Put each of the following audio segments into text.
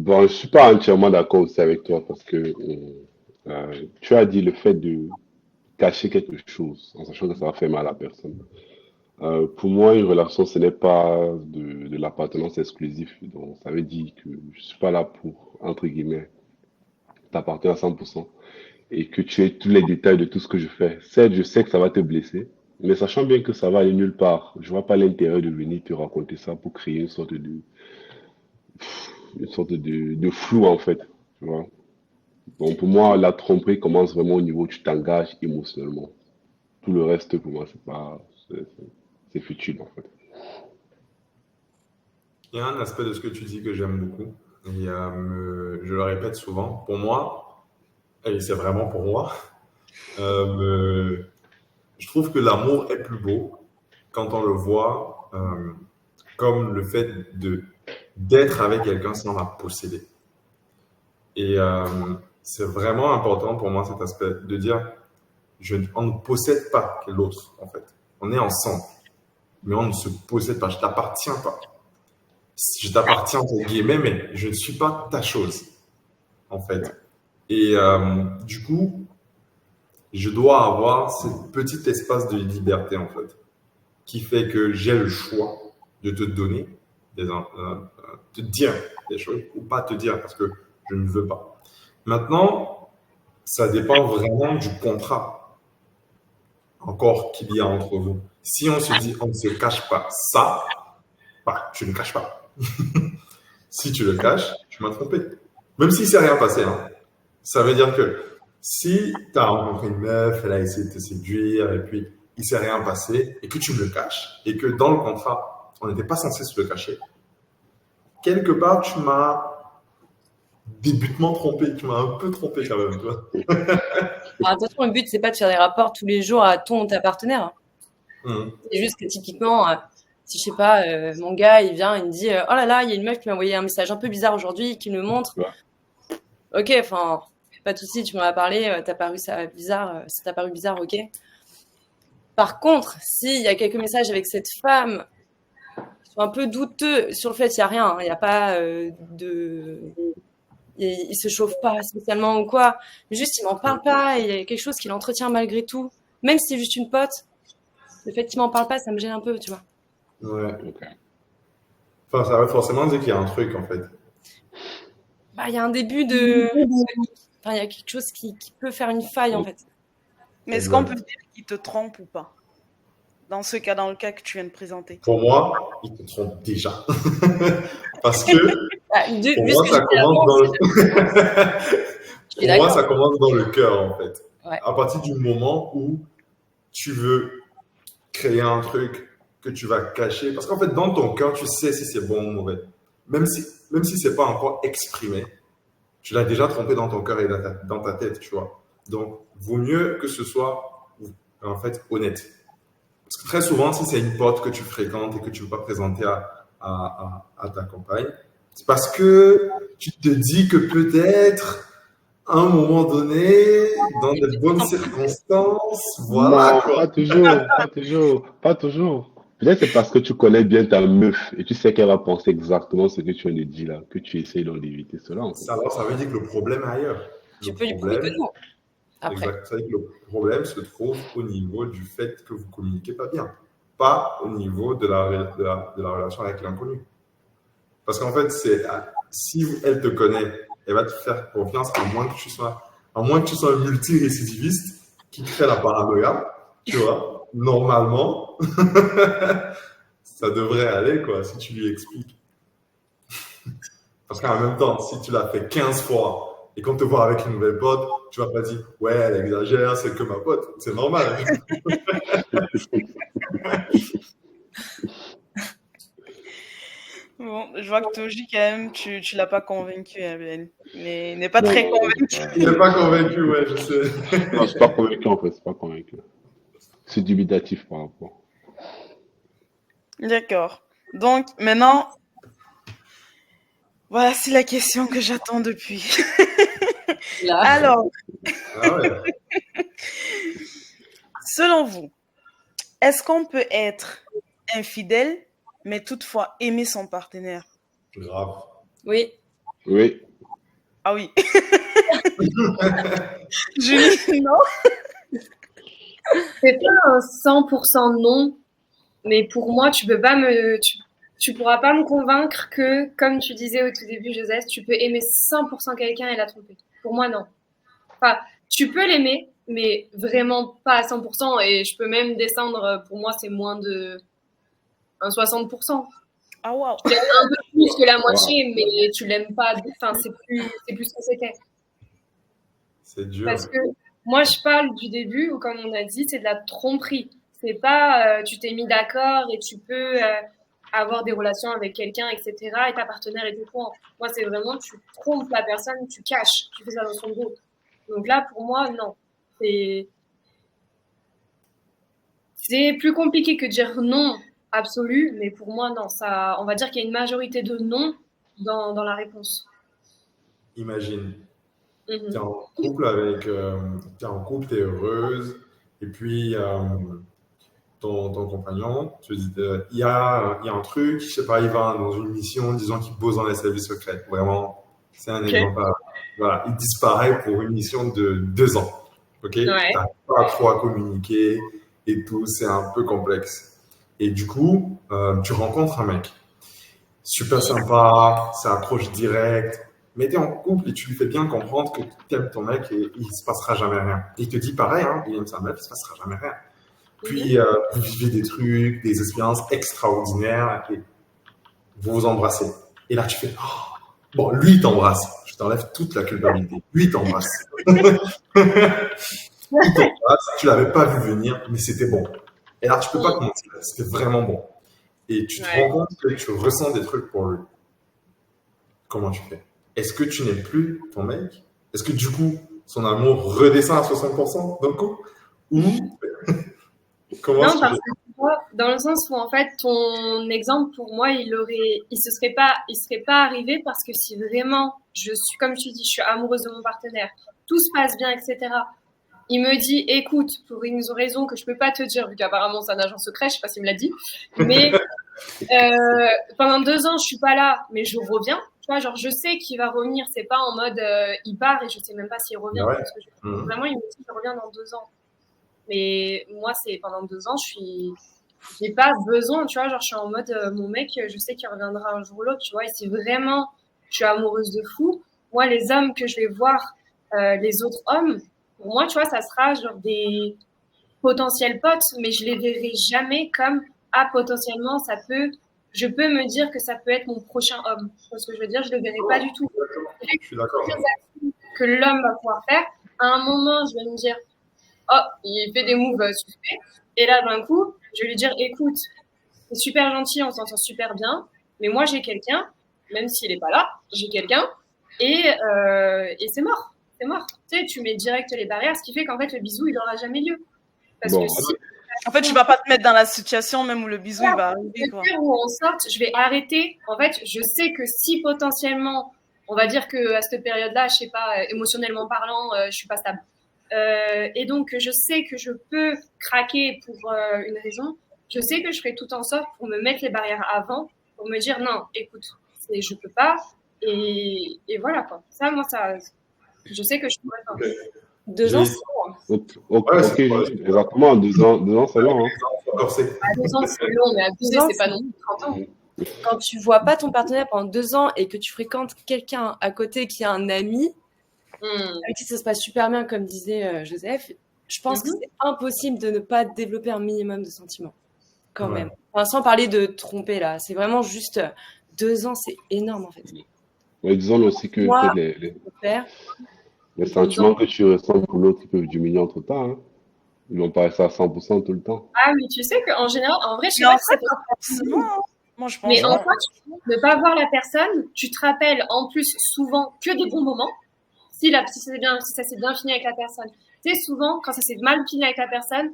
Bon, je suis pas entièrement d'accord aussi avec toi parce que tu as dit le fait de cacher quelque chose en sachant que ça va faire mal à la personne. Pour moi, une relation, ce n'est pas de l'appartenance exclusive. Donc, ça veut dire que je suis pas là pour, entre guillemets, t'appartenir à 100% et que tu aies tous les détails de tout ce que je fais. Certes, je sais que ça va te blesser, mais sachant bien que ça va aller nulle part, je vois pas l'intérêt de venir te raconter ça pour créer une sorte de flou, en fait. Tu vois. Donc, pour moi, la tromperie commence vraiment au niveau où tu t'engages émotionnellement. Tout le reste, pour moi, c'est pas, c'est futile, en fait. Il y a un aspect de ce que tu dis que j'aime beaucoup. Je le répète souvent. Pour moi, et c'est vraiment pour moi, je trouve que l'amour est plus beau quand on le voit comme le fait d'être avec quelqu'un sans la posséder. C'est vraiment important pour moi cet aspect de dire on ne possède pas l'autre en fait. On est ensemble, mais on ne se possède pas. Je t'appartiens pas. Je t'appartiens entre guillemets, mais je ne suis pas ta chose en Ouais. fait. Du coup, je dois avoir ce petit espace de liberté en fait, qui fait que j'ai le choix de te donner te dire des choses ou pas te dire parce que je ne veux pas. Maintenant, ça dépend vraiment du contrat encore qu'il y a entre vous. Si on se dit on ne se cache pas ça, bah, tu ne caches pas. Si tu le caches, tu m'as trompé. Même si c'est rien passé, hein. Ça veut dire que si tu as rencontré une meuf, elle a essayé de te séduire et puis il s'est rien passé et que tu me le caches et que dans le contrat, on n'était pas censé se le cacher, quelque part, tu m'as débutement trompé, tu m'as un peu trompé quand même, tu vois. Alors, attention, le but, c'est pas de faire des rapports tous les jours à ton ou ta partenaire. Hum. C'est juste que typiquement, si je sais pas, mon gars, il vient, il me dit oh là là, il y a une meuf qui m'a envoyé un message un peu bizarre aujourd'hui, qui me montre. Tu vois. Ok, enfin, pas de souci, tu m'en as parlé, t'as paru ça bizarre, ça t'a paru bizarre, ok. Par contre, s'il y a quelques messages avec cette femme qui sont un peu douteux sur le fait, il n'y a rien, il n'y a pas de. Il se chauffe pas spécialement ou quoi, mais juste il m'en parle pas, il y a quelque chose qui l'entretient malgré tout, même si c'est juste une pote, le fait qu'il m'en parle pas, ça me gêne un peu, tu vois. Ouais. Ok. Enfin, ça veut forcément dire qu'il y a un truc en fait. Bah, il y a un début de. Enfin, il y a quelque chose qui peut faire une faille en fait. Mais est-ce qu'on peut Exact. dire qu'il te trompe ou pas? Dans ce cas, dans le cas que tu viens de présenter. Pour moi, ils te trompent déjà. Parce que Bah, pour vu ce moi, que ça j'ai dit commence avant, dans le... je suis Pour moi, ça d'accord. commence dans le cœur en fait. Ouais. À partir du moment où tu veux créer un truc que tu vas cacher. Parce qu'en fait, dans ton cœur, tu sais si c'est bon ou mauvais. Même si c'est pas encore exprimé, tu l'as déjà trompé dans ton cœur et dans ta tête, tu vois. Donc, vaut mieux que ce soit, en fait, honnête. Parce que très souvent, si c'est une pote que tu fréquentes et que tu ne veux pas présenter à ta compagne, c'est parce que tu te dis que peut-être, à un moment donné, dans de bonnes circonstances, voilà Non, quoi. pas toujours, pas toujours, pas toujours. Peut-être c'est parce que tu connais bien ta meuf et tu sais qu'elle va penser exactement ce que tu viens de dire là, que tu essayes donc d'éviter cela en fait. Alors, ça veut dire que le problème est ailleurs. Tu Le peux lui prouver que problème, non, après. exact, ça veut dire que le problème se trouve au niveau du fait que vous ne communiquez pas bien, pas au niveau de la relation avec l'inconnu. Parce qu'en fait, si elle te connaît, elle va te faire confiance à moins que tu sois un multirécidiviste qui te fait la paranoïa, tu vois. Normalement, ça devrait aller, quoi, si tu lui expliques. Parce qu'en même temps, si tu l'as fait 15 fois et qu'on te voit avec une nouvelle pote, tu vas pas dire, ouais, elle exagère, c'est que ma pote. C'est normal. Bon, je vois que Toji, quand même, tu l'as pas convaincu, hein, Ben. Il n'est pas Non, très non, convaincu. Il n'est pas convaincu, ouais, je sais. non, c'est pas convaincu en fait, c'est pas convaincu. C'est dubitatif par rapport. D'accord. Donc, maintenant, voilà, c'est la question que j'attends depuis. Là, Alors, Ah ouais, selon vous, est-ce qu'on peut être infidèle, mais toutefois aimer son partenaire? grave. oui. Oui. Ah oui. Julie, non? C'est pas un 100% non, mais pour moi, tu pourras pas me convaincre que, comme tu disais au tout début, Joseph, tu peux aimer 100% quelqu'un et la tromper. Pour moi, non. Enfin, tu peux l'aimer, mais vraiment pas à 100%. Et je peux même descendre, pour moi, c'est moins de un 60%. Ah waouh. Tu l'aimes un peu plus que la Wow. moitié, mais tu l'aimes pas. Enfin, c'est plus ce que c'était. C'est dur. Parce que moi, je parle du début où, comme on a dit, c'est de la tromperie. C'est pas tu t'es mis d'accord et tu peux avoir des relations avec quelqu'un, etc. et ta partenaire est au courant. Moi, c'est vraiment tu trompes la personne, tu caches, tu fais ça dans son dos. Donc là, pour moi, non. C'est plus compliqué que de dire non absolu, mais pour moi, non. Ça, on va dire qu'il y a une majorité de non dans la réponse. Imagine, Mhm. t'es en couple avec, t'es en couple, t'es heureuse, et puis ton compagnon, il y a un truc, je sais pas, il va dans une mission, disons qu'il bosse dans les services secrets. Vraiment, c'est un Ok. exemple. Voilà, il disparaît pour une mission de 2 ans. Ok, Ouais. t'arrives pas trop à communiquer et tout, c'est un peu complexe. Et du coup, tu rencontres un mec super sympa, ça approche direct, mais t'es en couple et tu lui fais bien comprendre que tu aimes ton mec et il se passera jamais rien. Et il te dit pareil, hein, il aime sa meuf, il se passera jamais rien. Puis vous vivez des trucs, des expériences extraordinaires et vous vous embrassez. Et là tu fais, oh, bon, lui il t'embrasse, je t'enlève toute la culpabilité. Lui il t'embrasse. Il t'embrasse, tu l'avais pas vu venir, mais c'était bon. Et là tu peux pas te mentir, c'était vraiment bon. Et tu te Ouais. rends compte que tu ressens des trucs pour lui. Comment tu fais? Est-ce que tu n'aimes plus ton mec? Est-ce que du coup, son amour redescend à 60% d'un coup? Ou comment Non, est-ce parce que... que tu vois, dans le sens où en fait ton exemple pour moi il serait pas arrivé parce que si vraiment je suis comme tu dis, je suis amoureuse de mon partenaire, tout se passe bien, etc. Il me dit, écoute, pour une raison que je peux pas te dire, vu qu'apparemment c'est un agent secret, je sais pas s'il me l'a dit, mais pendant 2 ans je suis pas là, mais je reviens. Tu vois, genre je sais qu'il va revenir, c'est pas en mode il part et je sais même pas s'il revient. Ouais. Parce que vraiment il me dit qu'il revient dans 2 ans. Mais moi, c'est pendant 2 ans, j'ai pas besoin, tu vois, genre, je suis en mode, mon mec, je sais qu'il reviendra un jour ou l'autre, tu vois, et si vraiment je suis amoureuse de fou, moi, les hommes que je vais voir, les autres hommes, pour moi, tu vois, ça sera genre des potentiels potes, mais je les verrai jamais comme, ah, potentiellement, je peux me dire que ça peut être mon prochain homme. Parce que je veux dire, je le verrai pas du tout. Je suis d'accord. Que l'homme va pouvoir faire, à un moment, je vais me dire, oh, il fait des moves suspects. Et là, d'un coup, je vais lui dire, écoute, c'est super gentil, on s'entend super bien, mais moi, j'ai quelqu'un, même s'il n'est pas là, j'ai quelqu'un, et c'est mort. C'est mort. Tu sais, tu mets direct les barrières, ce qui fait qu'en fait, le bisou, il n'aura jamais lieu. Parce Bon. que si. En fait, tu vas pas te mettre dans la situation même où le bisou il va arriver. Le Quoi. jour où on sorte, je vais arrêter. En fait, je sais que si potentiellement, on va dire que à cette période-là, je sais pas, émotionnellement parlant, je suis pas stable. Et donc, je sais que je peux craquer pour une raison. Je sais que je ferai tout en sorte pour me mettre les barrières avant, pour me dire non, écoute, je peux pas. Et voilà quoi. Ça, moi, je sais que je pourrais pas. 2 ans, J'ai- c'est long. Ok, Ouais, ok, c'est pas- juste, exactement, 2 ans, c'est long. Hein. Corsé. À 2 ans, c'est long, mais abusé, 2 ans, c'est pas non plus 30 ans. Quand tu vois pas ton partenaire pendant 2 ans et que tu fréquentes quelqu'un à côté qui a un ami, avec qui ça se passe super bien, comme disait Joseph, je pense que c'est impossible de ne pas développer un minimum de sentiments, quand même. Enfin, sans parler de tromper, là. C'est vraiment juste 2 ans, c'est énorme, en fait. Mais disons aussi que Moi, peut-être les sentiments que tu ressens pour l'autre, ils peuvent diminuer entre temps. Hein. Ils vont pas rester à 100% tout le temps. Ah, mais tu sais qu'en général, en vrai, je sais Mais pas en si ça fait, pas forcément. Hein. Moi, je pense. Mais en fait, ne pas voir la personne, tu te rappelles en plus souvent que des bons moments. Si ça s'est bien fini avec la personne. Tu sais, souvent, quand ça s'est mal fini avec la personne,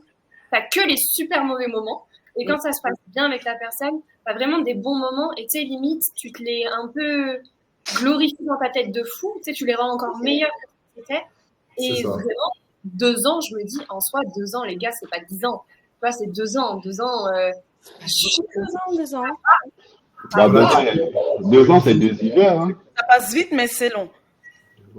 t'as que les super mauvais moments. Et quand ça se passe bien avec la personne, t'as vraiment des bons moments. Et tu sais, limite, tu te les un peu glorifies dans ta tête de fou. Tu sais, tu les rends encore meilleurs que ce que c'était. Et vraiment, 2 ans, je me dis, en soi, 2 ans, les gars, c'est pas 10 ans. Tu vois, c'est 2 ans. 2 ans. 2 ans, 2 ans. Bah, Ah, 2 ans, c'est 2 hivers. Hein. ça passe vite, mais c'est long.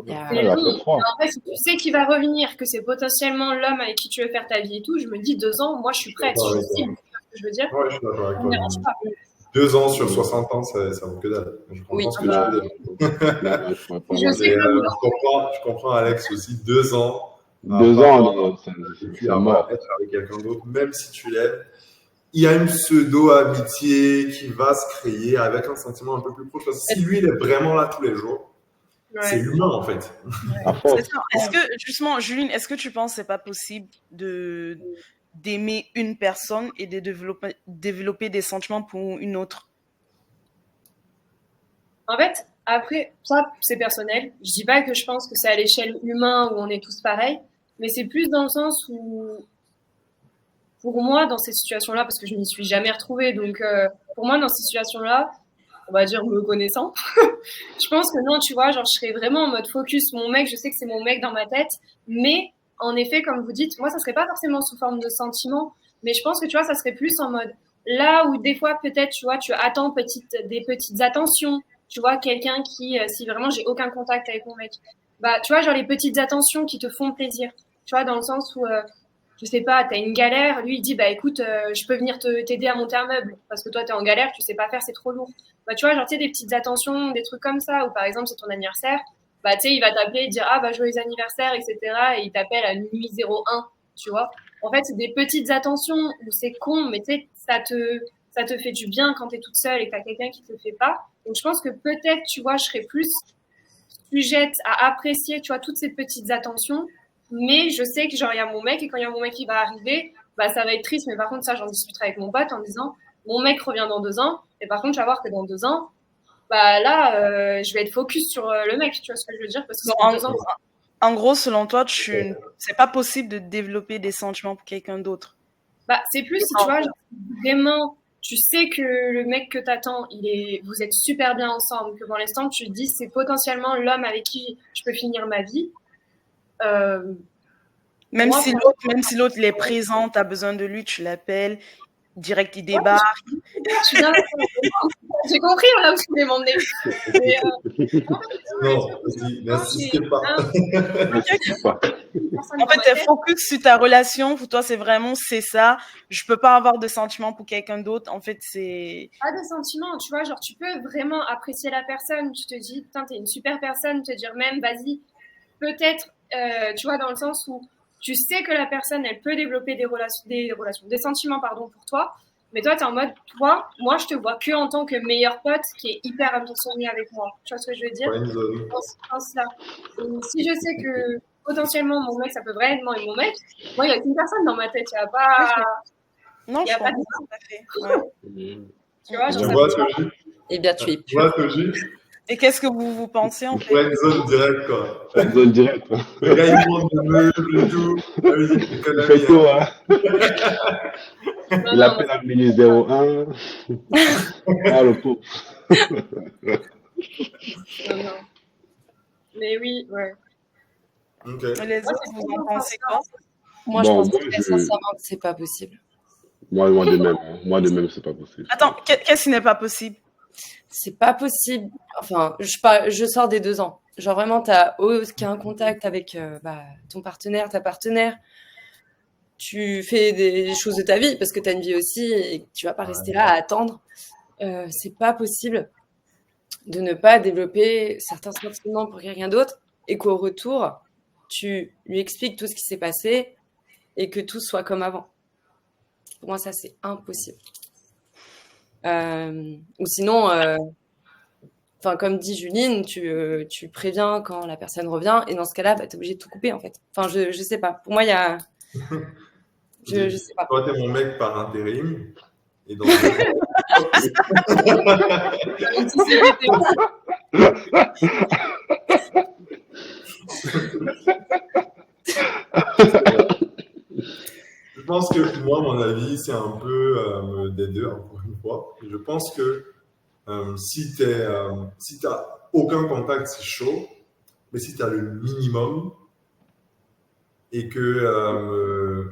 Il y a- C'est Il va long. faire froid. Mais en fait, si tu sais qu'il va revenir, que c'est potentiellement l'homme avec qui tu veux faire ta vie et tout, je me dis 2 ans, moi je suis prête, je suis cible. Tu vois ce que je veux dire? Ouais, je suis d'accord avec Ça toi. me dérange pas. 2 ans sur 60 ans, ça vaut que dalle. Je Oui, comprends ce que bah, tu veux dire. Non, je pourrais pas je voir. sais Mais, que vous, je comprends Alex aussi. 2 ans à Deux pas ans, voir non, et puis c'est à mort. être avec quelqu'un d'autre, même si tu l'aimes. Il y a une pseudo-amitié qui va se créer avec un sentiment un peu plus proche. Parce que si lui, il est vraiment là tous les jours, c'est ouais. humain en fait. À C'est force. ça. Est-ce que, justement, Juline, est-ce que tu penses que c'est pas possible d'aimer une personne et de développer des sentiments pour une autre? En fait, après, ça, c'est personnel. Je dis pas que je pense que c'est à l'échelle humaine où on est tous pareils, mais c'est plus dans le sens où, pour moi, dans ces situations-là, parce que je m'y suis jamais retrouvée, donc pour moi, dans ces situations-là, on va dire me connaissant, je pense que non, tu vois, genre, je serais vraiment en mode focus. Mon mec, je sais que c'est mon mec dans ma tête, mais en effet, comme vous dites, moi, ça serait pas forcément sous forme de sentiment, mais je pense que, tu vois, ça serait plus en mode là où des fois, peut-être, tu vois, tu attends des petites attentions, tu vois, quelqu'un qui, si vraiment j'ai aucun contact avec mon mec, bah, tu vois, genre les petites attentions qui te font plaisir, tu vois, dans le sens où, je sais pas, t'as une galère, lui il dit bah écoute, je peux venir t'aider à monter un meuble parce que toi t'es en galère, tu sais pas faire, c'est trop lourd. Bah tu vois, genre tu sais des petites attentions, des trucs comme ça, ou par exemple c'est ton anniversaire, bah tu sais il va t'appeler et dire ah bah joyeux anniversaire, etc. Et il t'appelle à minuit 01, tu vois. En fait c'est des petites attentions où c'est con, mais tu sais ça te fait du bien quand t'es toute seule et que t'as quelqu'un qui te le fait pas. Donc je pense que peut-être tu vois je serais plus sujette à apprécier, tu vois, toutes ces petites attentions. Mais je sais que genre il y a mon mec et quand il y a mon mec qui va arriver, bah ça va être triste. Mais par contre ça j'en discuterai avec mon pote en disant mon mec revient dans 2 ans. Et par contre je vais voir que dans 2 ans, bah là je vais être focus sur le mec. Tu vois ce que je veux dire? Parce que Donc, ça fait 2 ans. en gros, selon toi, c'est pas possible de développer des sentiments pour quelqu'un d'autre. Bah c'est plus si tu vois genre, vraiment tu sais que le mec que t'attends, vous êtes super bien ensemble, que pour l'instant tu te dis c'est potentiellement l'homme avec qui je peux finir ma vie. Euh, Même moi, si l'autre il est présent, tu as besoin de lui, tu l'appelles, direct il débarque. je suis bien d'accord. J'ai compris là où tu voulais m'emmener. Mais, Non, vas-y, n'insistez pas. En fait, t'es focus sur ta relation. Pour toi, c'est ça. Je peux pas avoir de sentiments pour quelqu'un d'autre. En fait, c'est pas de sentiments, tu vois, genre tu peux vraiment apprécier la personne, tu te dis putain t'es une super personne, te dire même vas-y, peut-être, tu vois, dans le sens où tu sais que la personne elle peut développer des sentiments pardon pour toi, mais toi t'es en mode toi, moi je te vois que en tant que meilleur pote qui est hyper attentionné avec moi, tu vois ce que je veux dire? Dans ce sens-là. Et si je sais que potentiellement mon mec ça peut vraiment être mon mec, moi il y a qu'une personne dans ma tête, il y a pas, non, il y je a pas de comprends tout à fait. Ouais. tu vois, genre Tu ça vois, peut pas. Toji? Eh bien, tu es Tu vois, pur. Toji? Et qu'est-ce que vous pensez en fait? Friendzone direct, quoi. Zone directe. Le gars, il monte le meuble et tout. Ah oui, c'est Il connerie, fait tout, hein. Non, Il non, appelle à minuit 01. Ah, le pauvre. non, non. Mais oui, ouais. Ok. Et les autres, vous en pensez quoi? Moi, je Bon, pense moi, très sincèrement que c'est pas possible. moi de même. Hein. Moi de même, c'est pas possible. Attends, qu'est-ce qui n'est pas possible? C'est pas possible. Enfin, je sors des 2 ans. Genre vraiment, t'as aucun contact avec ton partenaire, ta partenaire. Tu fais des choses de ta vie parce que t'as une vie aussi et que tu vas pas rester là à attendre. C'est pas possible de ne pas développer certains sentiments pour quelqu'un d'autre et qu'au retour, tu lui expliques tout ce qui s'est passé et que tout soit comme avant. Pour moi, ça, c'est impossible. Ou sinon, comme dit Juline, tu préviens quand la personne revient et dans ce cas-là, bah, tu es obligé de tout couper en fait. Enfin, je sais pas. Pour moi, il y a. Je sais pas. Toi, t'es mon mec par intérim. Et dans Je pense que moi, mon avis, c'est un peu des deux, encore une fois. Je pense que si t'as aucun contact, c'est chaud. Mais si tu as le minimum et que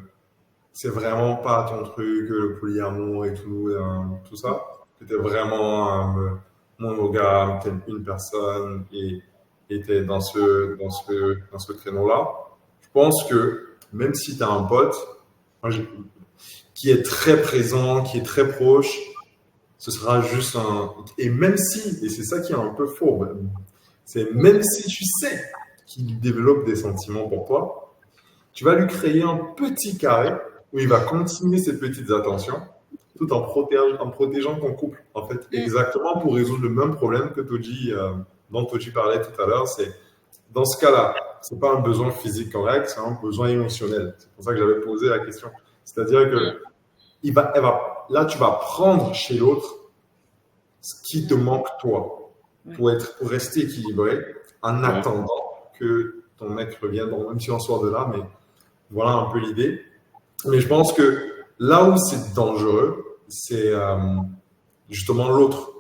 c'est vraiment pas ton truc, le polyamour et tout ça, que tu es vraiment monogame, tu aimes une personne et tu es dans ce créneau-là, je pense que même si tu as un pote qui est très présent, qui est très proche, ce sera juste un… Et même si, et c'est ça qui est un peu faux, c'est même si tu sais qu'il développe des sentiments pour toi, tu vas lui créer un petit carré où il va continuer ses petites attentions tout en protégeant ton couple. En fait, exactement pour résoudre le même problème que dont Toji parlait tout à l'heure, c'est dans ce cas-là, c'est pas un besoin physique correct, c'est un besoin émotionnel. C'est pour ça que j'avais posé la question. C'est-à-dire que là, tu vas prendre chez l'autre ce qui te manque toi pour rester équilibré en attendant que ton mec revienne. Bon, même si on sort de là, mais voilà un peu l'idée. Mais je pense que là où c'est dangereux, c'est justement l'autre.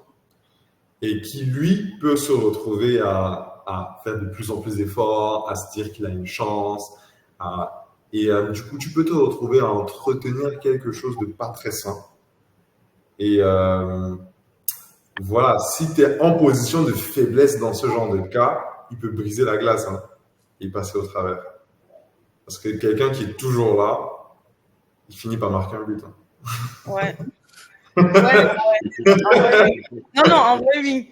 Et qui, lui, peut se retrouver à faire de plus en plus d'efforts, à se dire qu'il a une chance. Du coup, tu peux te retrouver à entretenir quelque chose de pas très sain. Et voilà, si tu es en position de faiblesse dans ce genre de cas, il peut briser la glace et passer au travers. Parce que quelqu'un qui est toujours là, il finit par marquer un but. Ouais. Non, en vrai, oui.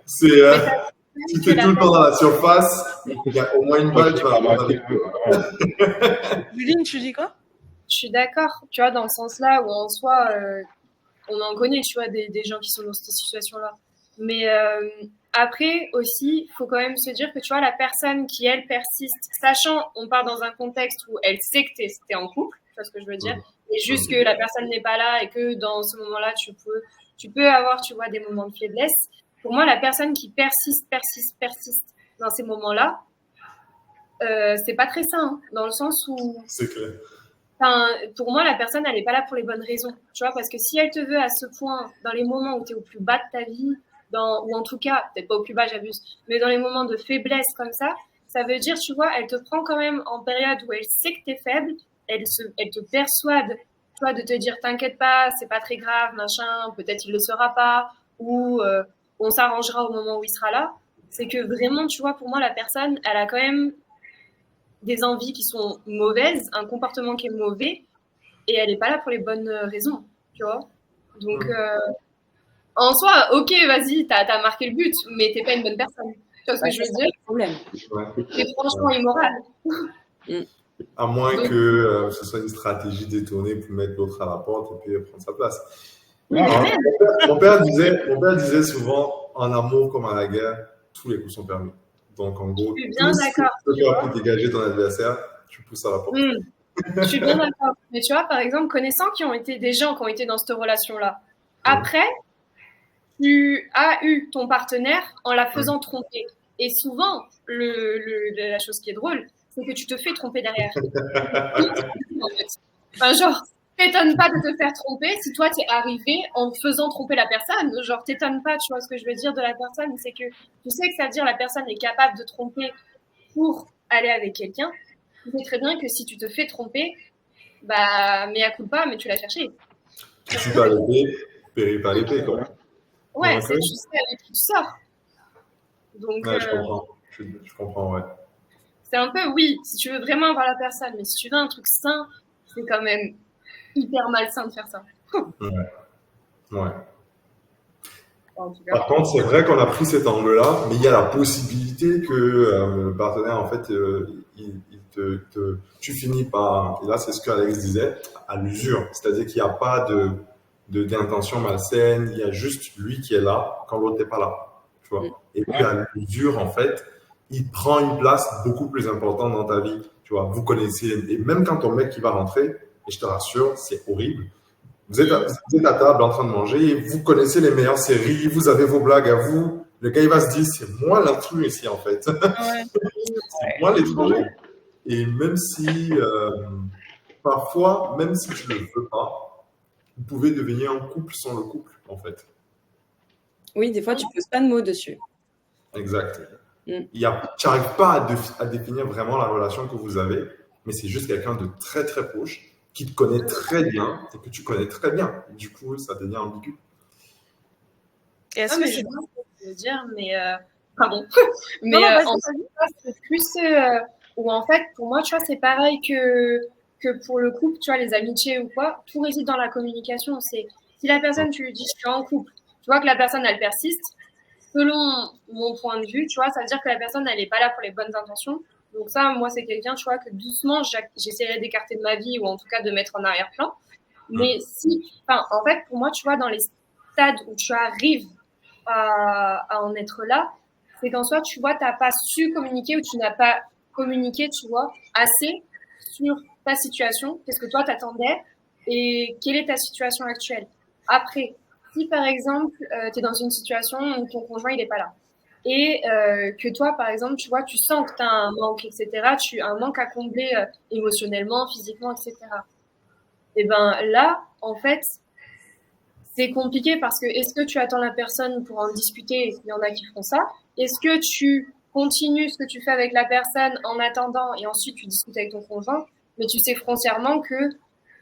Si tu es tout le temps dans la surface, il y a au moins une balle qui va marquer. Juline, tu dis quoi? Je suis d'accord, tu vois, dans le sens là où en soi, on en connaît, tu vois, des gens qui sont dans cette situation-là. Mais après aussi, il faut quand même se dire que, tu vois, la personne qui, elle, persiste, sachant, on part dans un contexte où elle sait que t'es en couple, tu vois ce que je veux dire, et juste que la personne n'est pas là et que dans ce moment-là, tu peux avoir, tu vois, des moments de faiblesse. Pour moi, la personne qui persiste dans ces moments-là, c'est pas très sain, hein, dans le sens où… C'est clair. Pour moi, la personne, elle n'est pas là pour les bonnes raisons. Tu vois, parce que si elle te veut à ce point, dans les moments où tu es au plus bas de ta vie, ou en tout cas, peut-être pas au plus bas, j'abuse, mais dans les moments de faiblesse comme ça veut dire, tu vois, elle te prend quand même en période où elle sait que tu es faible, elle te persuade, tu vois, de te dire, t'inquiète pas, c'est pas très grave, machin, peut-être il le sera pas, ou on s'arrangera au moment où il sera là. C'est que vraiment, tu vois, pour moi, la personne, elle a quand même des envies qui sont mauvaises, un comportement qui est mauvais, et elle n'est pas là pour les bonnes raisons, tu vois. Donc, en soi, ok, vas-y, t'as marqué le but, mais t'es pas une bonne personne. Tu vois ce que je veux dire? Problème. C'est franchement immoral. À moins que ce soit une stratégie détournée pour mettre l'autre à la porte et puis prendre sa place. Mon père disait souvent, en amour comme à la guerre, tous les coups sont permis. Donc, en gros, je suis bien d'accord. Si tu peux dégager ton adversaire, tu pousses à la porte. Je suis bien d'accord. Mais tu vois, par exemple, connaissant des gens qui ont été dans cette relation-là, après, tu as eu ton partenaire en la faisant tromper. Et souvent, la chose qui est drôle, c'est que tu te fais tromper derrière. En fait. Enfin, genre, t'étonnes pas de te faire tromper si toi, t'es arrivé en faisant tromper la personne. Genre, t'étonnes pas, tu vois ce que je veux dire de la personne. C'est que tu sais que ça veut dire la personne est capable de tromper pour aller avec quelqu'un. Tu sais très bien que si tu te fais tromper, bah, mea culpa, mais tu l'as cherché. Tu suis pas l'épée, péris par l'épée, quoi. Ouais, c'est tu sais avec qui tu sors. Donc, ouais, je comprends. Je comprends, ouais. C'est un peu, oui, si tu veux vraiment avoir la personne, mais si tu veux un truc sain, c'est quand même hyper malsain de faire ça. Ouais. Par contre, c'est vrai qu'on a pris cet angle-là, mais il y a la possibilité que le partenaire, en fait, tu finis par, et là c'est ce qu'Alex disait, à l'usure. C'est-à-dire qu'il n'y a pas d'intention malsaine, il y a juste lui qui est là quand l'autre n'est pas là. Tu vois. Et puis à l'usure, en fait, il prend une place beaucoup plus importante dans ta vie. Tu vois, vous connaissez, et même quand ton mec qui va rentrer, et je te rassure, c'est horrible. Vous êtes à table en train de manger et vous connaissez les meilleures séries, vous avez vos blagues à vous. Le gars, il va se dire, c'est moi l'intrus ici, en fait. C'est moi l'étranger. Et même si, parfois, même si tu ne le veux pas, vous pouvez devenir un couple sans le couple, en fait. Oui, des fois, tu ne poses pas de mots dessus. Exact. Tu n'arrives pas à définir vraiment la relation que vous avez, mais c'est juste quelqu'un de très, très proche qui te connaît très bien et que tu connais très bien. Du coup, ça devient ambigu. Et est-ce Non, que mais je c'est... vois ce que tu veux dire, mais pardon. Non, Mais non, vas-y, en vas-y. fait, c'est plus où en fait, pour moi, tu vois, c'est pareil que pour le couple, tu vois, les amitiés ou quoi, tout réside dans la communication. C'est si la personne, tu lui dis, je suis en couple, tu vois que la personne, elle persiste, selon mon point de vue, tu vois, ça veut dire que la personne, elle n'est pas là pour les bonnes intentions. Donc ça, moi, c'est quelqu'un, tu vois, que doucement, j'essaierai d'écarter de ma vie ou en tout cas de mettre en arrière-plan. Mais si, enfin, en fait, pour moi, tu vois, dans les stades où tu arrives à en être là, c'est qu'en soi, tu vois, tu n'as pas su communiquer ou tu n'as pas communiqué, tu vois, assez sur ta situation, qu'est-ce que toi t'attendais et quelle est ta situation actuelle. Après, si par exemple, tu es dans une situation où ton conjoint, il n'est pas là et que toi, par exemple, tu vois, tu sens que tu as un manque, etc., un manque à combler émotionnellement, physiquement, etc. Et ben là, en fait, c'est compliqué parce que est-ce que tu attends la personne pour en discuter? Il y en a qui font ça. Est-ce que tu continues ce que tu fais avec la personne en attendant et ensuite tu discutes avec ton conjoint, mais tu sais foncièrement que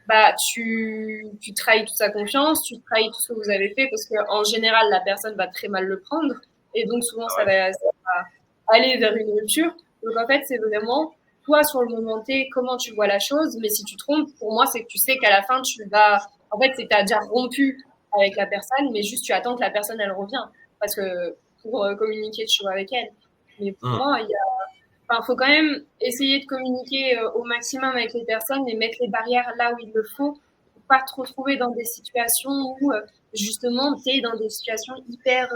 bah tu trahis toute sa confiance, tu trahis tout ce que vous avez fait parce que en général la personne va très mal le prendre et donc souvent ça va aller vers une rupture. Donc en fait c'est vraiment toi sur le moment T comment tu vois la chose, mais si tu trompes, pour moi c'est que tu sais qu'à la fin tu vas en fait c'est que tu as déjà rompu avec la personne, mais juste tu attends que la personne elle revient parce que pour communiquer tu vois avec elle. Mais pour moi il y a enfin, faut quand même essayer de communiquer au maximum avec les personnes et mettre les barrières là où il le faut pour pas te retrouver dans des situations où justement tu es dans des situations hyper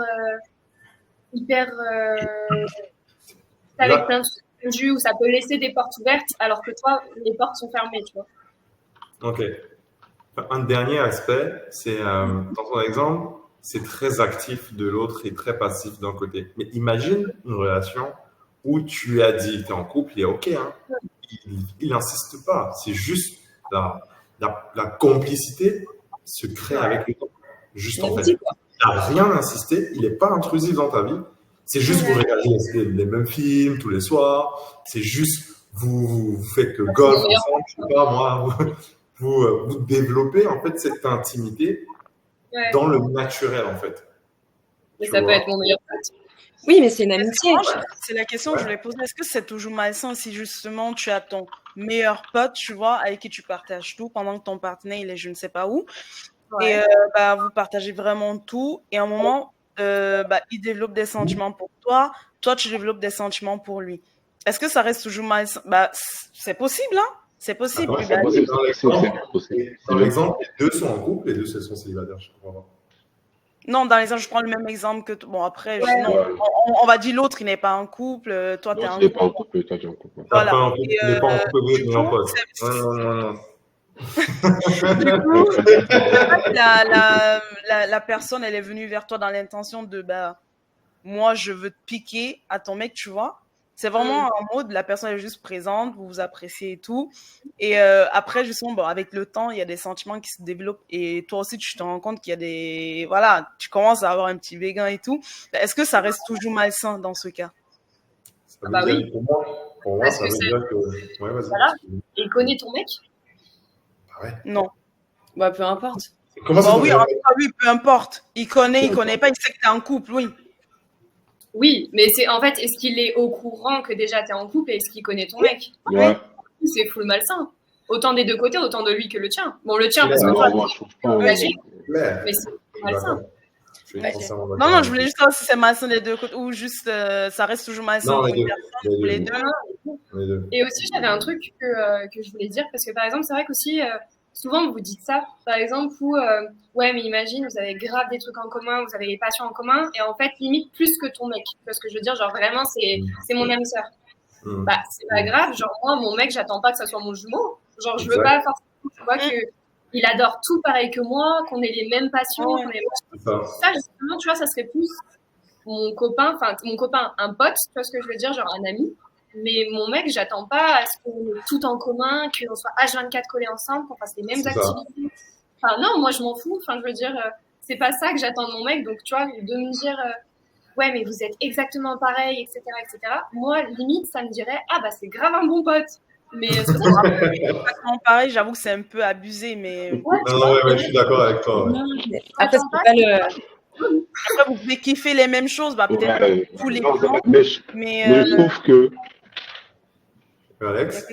avec Là, plein de sujets où ça peut laisser des portes ouvertes alors que toi les portes sont fermées, tu vois. ok. Un dernier aspect, c'est dans ton exemple, c'est très actif de l'autre et très passif d'un côté. Mais imagine une relation où tu as dit, tu es en couple, il est OK, hein. Il n'insiste pas. C'est juste la complicité se crée avec le temps. Juste en fait. Merci, quoi. Il n'a rien insisté, il n'est pas intrusif dans ta vie. C'est juste vous regardez les mêmes films tous les soirs. C'est juste vous faites le golf ensemble, je sais pas moi. Vous développez en fait cette intimité Ouais. dans le naturel en fait. Mais Tu ça peut vois. être mon meilleur pote. Oui, mais c'est une amitié. C'est la question que je voulais poser. Est-ce que c'est toujours malsain si justement tu as ton meilleur pote, tu vois, avec qui tu partages tout pendant que ton partenaire il est je ne sais pas où, Ouais. et bah, vous partagez vraiment tout, et à un moment, bah, il développe des sentiments pour toi, toi tu développes des sentiments pour lui. Est-ce que ça reste toujours malsain? Bah, c'est possible, hein? C'est possible. Attends, Puis, c'est bah, possible. C'est possible. Dans l'exemple, les deux sont en couple, les deux sont célibataires. Je comprends pas. non, dans les exemples, je prends le même exemple que bon après, Ouais. non, Ouais. on va dire l'autre il n'est pas en couple, toi tu es Non, en tu n'es couple. pas en couple, toi tu es en couple. T'as Voilà. pas en couple, Et tu n'es pas en couple avec du meilleur coup, pote. Non. du coup, c'est pas que la personne, elle est venue vers toi dans l'intention de, bah, moi, je veux te piquer à ton mec, tu vois. C'est vraiment en mode, la personne est juste présente, vous vous appréciez et tout. Et après, justement, bon, avec le temps, il y a des sentiments qui se développent. Et toi aussi, tu te rends compte qu'il y a des... Voilà, tu commences à avoir un petit béguin et tout. Est-ce que ça reste toujours malsain dans ce cas? Ça veut Bah dire, oui. pour moi, Parce ça que veut c'est- dire que. Ouais, vas-y. Voilà. Et il connaît ton mec. Ah ouais. Non. Bah, peu importe. Comment ça Bah se oui, fait en tout cas, oui, peu importe. Il connaît pas, il sait que t'es en couple, oui. Oui, mais c'est en fait, est-ce qu'il est au courant que déjà tu es en couple et est-ce qu'il connaît ton mec? Ouais. C'est full malsain. Autant des deux côtés, autant de lui que le tien. Bon, le tien, parce que Ouais. toi, Non, moi je trouve pas. engagé, Claire. mais c'est Je suis malsain. d'accord. Je suis Ouais. entièrement Non, d'accord. non, avec je voulais toi. juste savoir si c'est malsain des deux côtés ou juste ça reste toujours malsain Non, pour les une deux. personne ou les deux. Les deux. Et aussi, j'avais un truc que je voulais dire, parce que par exemple, c'est vrai qu'aussi, souvent vous dites ça, par exemple, où, ouais, mais imagine, vous avez grave des trucs en commun, vous avez des passions en commun, et en fait, limite plus que ton mec. Tu vois ce que je veux dire? Genre, vraiment, c'est mon âme sœur. Bah, c'est pas grave, genre, moi, mon mec, j'attends pas que ça soit mon jumeau. Genre, je veux Exact. pas forcément, tu vois, que il adore tout pareil que moi, qu'on ait les mêmes passions, Ouais. qu'on ait les C'est ça. ça, justement, tu vois, ça serait plus mon copain, un pote, tu vois ce que je veux dire, genre un ami. Mais mon mec, j'attends pas à ce qu'on ait tout en commun, qu'on soit H24 collés ensemble, qu'on fasse les mêmes C'est ça. activités. Enfin, non, moi, je m'en fous. Enfin, je veux dire, c'est pas ça que j'attends de mon mec. Donc, tu vois, de me dire, ouais, mais vous êtes exactement pareil, etc., etc. Moi, limite, ça me dirait, ah, bah, c'est grave un bon pote. Mais c'est pour ça que Exactement pareil, j'avoue que c'est un peu abusé, mais ouais, tu Non, vois, ouais, je suis d'accord avec toi. ouais. Non, mais après, j'attends c'est pas pas le. Après, vous pouvez kiffer les mêmes choses, bah, peut-être pas Ouais, tous les non, temps, mais mais je trouve que Alex?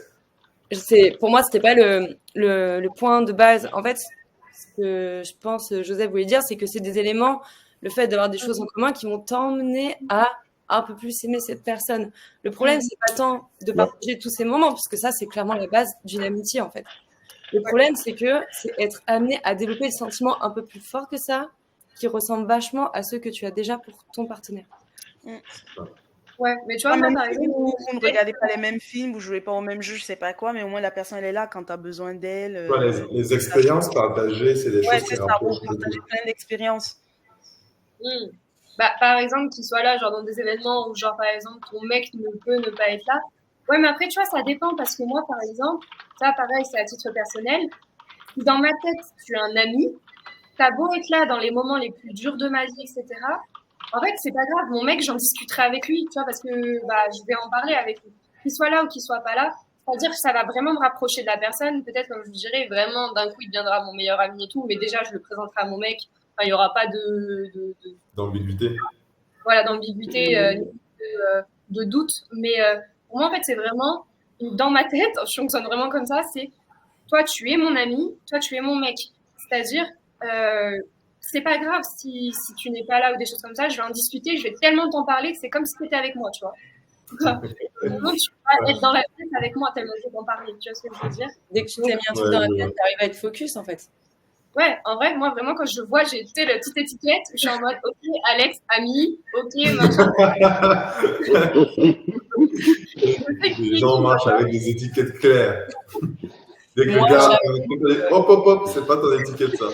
Pour moi, c'était pas le point de base. En fait, ce que je pense, Joseph voulait dire, c'est que c'est des éléments, le fait d'avoir des choses en commun qui vont t'emmener à un peu plus aimer cette personne. Le problème, c'est pas tant de partager tous ces moments, puisque ça, c'est clairement la base d'une amitié, en fait. Le problème, c'est être amené à développer des sentiments un peu plus forts que ça, qui ressemblent vachement à ceux que tu as déjà pour ton partenaire. Ouais, mais tu vois, moi, même par si exemple, vous ne regardez pas les mêmes films, vous jouez pas au même jeu, je sais pas quoi, mais au moins la personne elle est là quand tu as besoin d'elle. Les expériences partagées, c'est des Ouais, choses qui c'est ça, vous rapprochent partagez beaucoup. plein d'expériences. bah, par exemple, qu'il soit là, genre dans des événements où, genre, par exemple, ton mec ne peut ne pas être là. Ouais, mais après, tu vois, ça dépend parce que moi, par exemple, ça, pareil, c'est à titre personnel. Si dans ma tête, tu es un ami, t'as beau être là dans les moments les plus durs de ma vie, etc. En fait, c'est pas grave. Mon mec, j'en discuterai avec lui, tu vois, parce que bah, je vais en parler avec lui. Qu'il soit là ou qu'il soit pas là, c'est-à-dire que ça va vraiment me rapprocher de la personne. Peut-être, comme je vous dirais, vraiment, d'un coup, il deviendra mon meilleur ami et tout, mais déjà, je le présenterai à mon mec. Enfin, il y aura pas D'ambiguïté. voilà, d'ambiguïté, de doute. Mais pour moi, en fait, c'est vraiment, dans ma tête, je fonctionne vraiment comme ça, c'est toi, tu es mon ami, toi, tu es mon mec. C'est-à-dire, c'est pas grave si tu n'es pas là ou des choses comme ça, je vais en discuter, je vais tellement t'en parler que c'est comme si tu étais avec moi, tu vois. Donc, tu vas être dans la pièce avec moi tellement je vais t'en parler, tu vois ce que je veux dire? Dès que tu t'es mis un truc dans la tête, tu arrives à être focus, en fait. Ouais, en vrai, moi, vraiment, quand je vois, j'ai, tu sais, la petite étiquette, je suis en mode, ok, Alex, ami, ok, machin. Les gens marchent avec des étiquettes claires. Dès que Moi, le gars, hop, c'est pas ton étiquette, ça.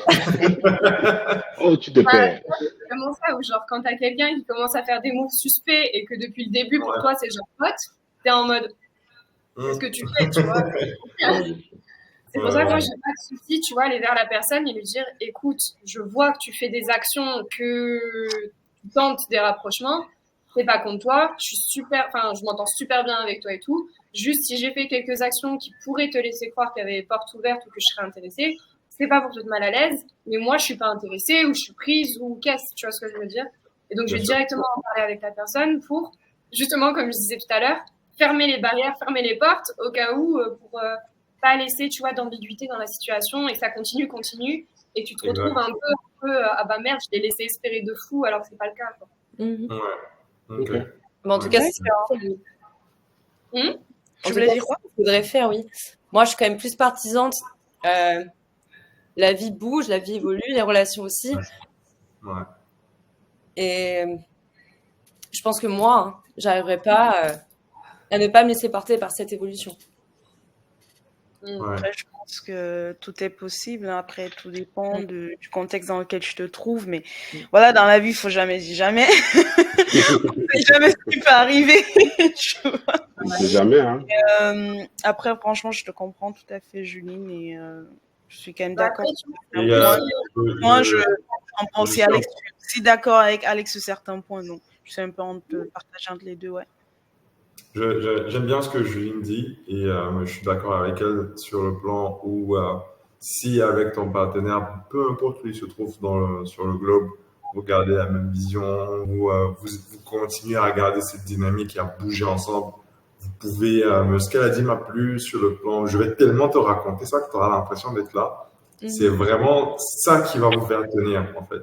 oh, tu te perds. C'est vraiment ça, ou genre, quand t'as quelqu'un qui commence à faire des moves suspects et que depuis le début, pour toi, c'est genre pote, t'es en mode, qu'est-ce que tu fais, tu vois? C'est pour ça que moi, j'ai pas de souci, tu vois, aller vers la personne et lui dire, écoute, je vois que tu fais des actions, que tu tentes des rapprochements, c'est pas contre toi, je m'entends super bien avec toi et tout. Juste, si j'ai fait quelques actions qui pourraient te laisser croire qu'il y avait porte ouverte ou que je serais intéressée, c'est pas pour te mettre mal à l'aise, mais moi, je suis pas intéressée ou je suis prise ou qu'est-ce, tu vois ce que je veux dire? Et donc, je vais directement en parler avec la personne pour, justement, comme je disais tout à l'heure, fermer les barrières, fermer les portes au cas où, pour pas laisser, tu vois, d'ambiguïté dans la situation et que ça continue, et tu te retrouves un peu, ah bah merde, je l'ai laissé espérer de fou alors que c'est pas le cas, quoi. Ouais. Ok. Mais en tout cas, c'est Tu voulais dire quoi? Faudrait faire, oui. Moi, je suis quand même plus partisante. La vie bouge, la vie évolue, les relations aussi. Ouais. Et je pense que moi, j'arriverai pas à ne pas me laisser porter par cette évolution. Après, je pense que tout est possible. Après, tout dépend du contexte dans lequel tu te trouves. Mais voilà, dans la vie, il faut jamais dire jamais. On sait jamais ce qui peut arriver. Tu vois. On ne sait jamais, hein. Après, franchement, je te comprends tout à fait, Juline, et je suis quand même d'accord. Moi, je comprends aussi Alex. Je suis aussi d'accord avec Alex sur certains points. Donc, je suis un peu partagée entre les deux, ouais. J'aime bien ce que Juline dit et je suis d'accord avec elle sur le plan où si avec ton partenaire, peu importe où il se trouve sur le globe, vous gardez la même vision, vous continuez à garder cette dynamique et à bouger ensemble, vous pouvez, ce qu'elle a dit m'a plu sur le plan, je vais tellement te raconter ça que tu auras l'impression d'être là. C'est vraiment ça qui va vous faire tenir en fait.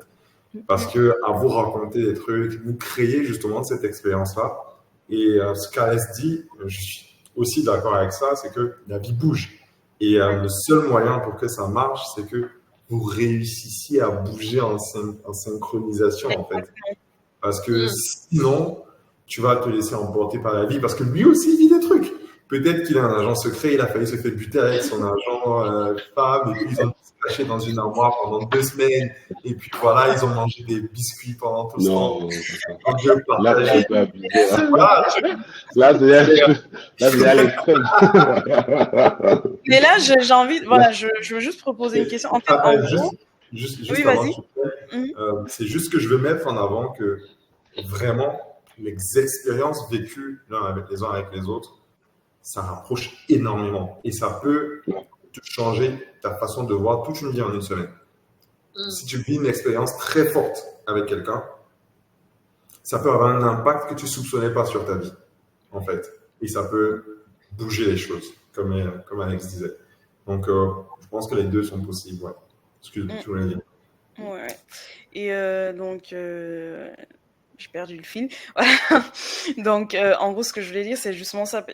Parce que à vous raconter des trucs, vous créez justement cette expérience-là. Et ce qu'Alès dit, je suis aussi d'accord avec ça, c'est que la vie bouge. Et le seul moyen pour que ça marche, c'est que vous réussissiez à bouger en synchronisation, en fait. Parce que sinon, tu vas te laisser emporter par la vie, parce que lui aussi, il vit des trucs. Peut-être qu'il a un agent secret, il a failli se faire buter avec son agent femme, et puis ils ont caché dans une armoire pendant 2 semaines, et puis voilà, ils ont mangé des biscuits pendant tout ce temps. Là, c'est un peu abusé. Là, c'est à l'extrême. Mais là, j'ai envie, voilà, je veux juste proposer une question. En fait, en gros, juste oui, avant vas-y. C'est juste que je veux mettre en avant que vraiment, les expériences vécues les uns avec les autres, ça rapproche énormément et ça peut te changer ta façon de voir toute une vie en une semaine. Si tu vis une expérience très forte avec quelqu'un, ça peut avoir un impact que tu ne soupçonnais pas sur ta vie, en fait. Et ça peut bouger les choses, comme Alex disait. Donc, je pense que les deux sont possibles, ouais. Excuse-moi, tu voulais dire. Ouais. Et donc, j'ai perdu le fil. Donc, en gros, ce que je voulais dire, c'est justement ça.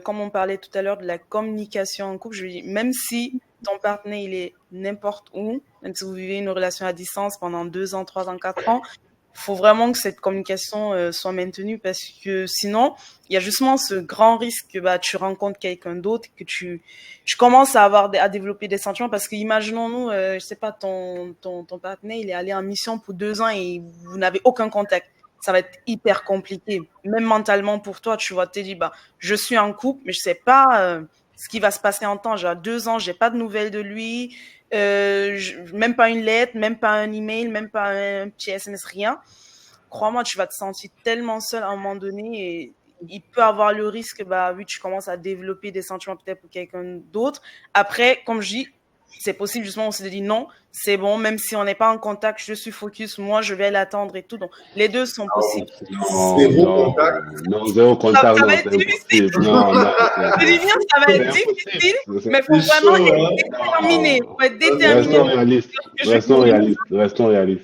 Comme on parlait tout à l'heure de la communication en couple, je veux dire, même si ton partenaire, il est n'importe où, même si vous vivez une relation à distance pendant 2 ans, 3 ans, 4 ans, il faut vraiment que cette communication soit maintenue parce que sinon, il y a justement ce grand risque que bah, tu rencontres quelqu'un d'autre, que tu commences à développer des sentiments parce que imaginons-nous, je sais pas, ton partenaire, il est allé en mission pour 2 ans et vous n'avez aucun contact. Ça va être hyper compliqué. Même mentalement pour toi, tu vas te dire, bah, je suis en couple, mais je sais pas ce qui va se passer en temps. J'ai 2 ans, j'ai pas de nouvelles de lui. Même pas une lettre, même pas un email, même pas un petit SMS, rien. Crois-moi, tu vas te sentir tellement seul à un moment donné et il peut avoir le risque, bah oui, tu commences à développer des sentiments peut-être pour quelqu'un d'autre. Après, comme je dis, c'est possible justement, on s'est dit non, c'est bon, même si on n'est pas en contact, je suis focus, moi je vais l'attendre et tout. Donc les deux sont possibles. Non, zéro contact, ça non, va être c'est difficile. impossible. Non, Je dis bien, ça va être difficile, mais il faut vraiment être déterminé. Faut être déterminé. Restons réalistes.